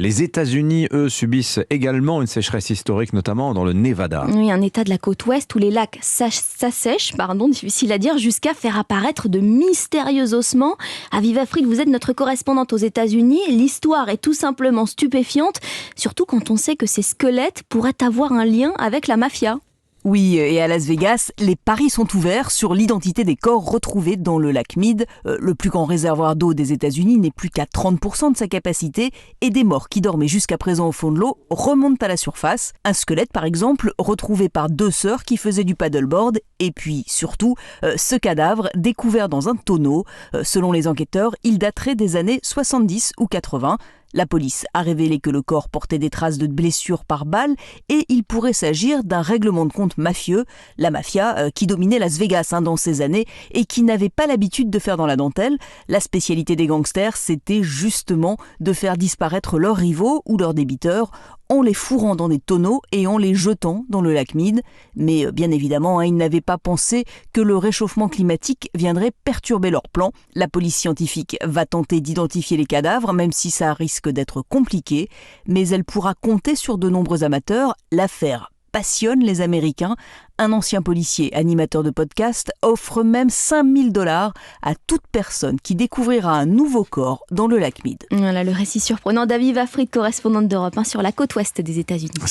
Les États-Unis, eux, subissent également une sécheresse historique, notamment dans le Nevada. Oui, un état de la côte ouest où les lacs s'assèchent, difficile à dire, jusqu'à faire apparaître de mystérieux ossements. Aviva Fried, vous êtes notre correspondante aux États-Unis. L'histoire est tout simplement stupéfiante, surtout quand on sait que ces squelettes pourraient avoir un lien avec la mafia. Oui, et à Las Vegas, les paris sont ouverts sur l'identité des corps retrouvés dans le lac Mead. Le plus grand réservoir d'eau des États-Unis n'est plus qu'à 30% de sa capacité et des morts qui dormaient jusqu'à présent au fond de l'eau remontent à la surface. Un squelette, par exemple, retrouvé par 2 sœurs qui faisaient du paddleboard. Et puis, surtout, ce cadavre découvert dans un tonneau. Selon les enquêteurs, il daterait des années 70 ou 80. La police a révélé que le corps portait des traces de blessures par balle et il pourrait s'agir d'un règlement de compte mafieux. La mafia qui dominait Las Vegas dans ces années et qui n'avait pas l'habitude de faire dans la dentelle. La spécialité des gangsters, c'était justement de faire disparaître leurs rivaux ou leurs débiteurs en les fourrant dans des tonneaux et en les jetant dans le lac Mead. Mais bien évidemment, ils n'avaient pas pensé que le réchauffement climatique viendrait perturber leurs plans. La police scientifique va tenter d'identifier les cadavres, même si ça risque d'être compliqué, mais elle pourra compter sur de nombreux amateurs. L'affaire passionne les Américains. Un ancien policier, animateur de podcast, offre même 5 000 $ à toute personne qui découvrira un nouveau corps dans le lac Mead. Voilà le récit surprenant d'Aviva Fried, correspondante d'Europe 1 sur la côte ouest des États-Unis.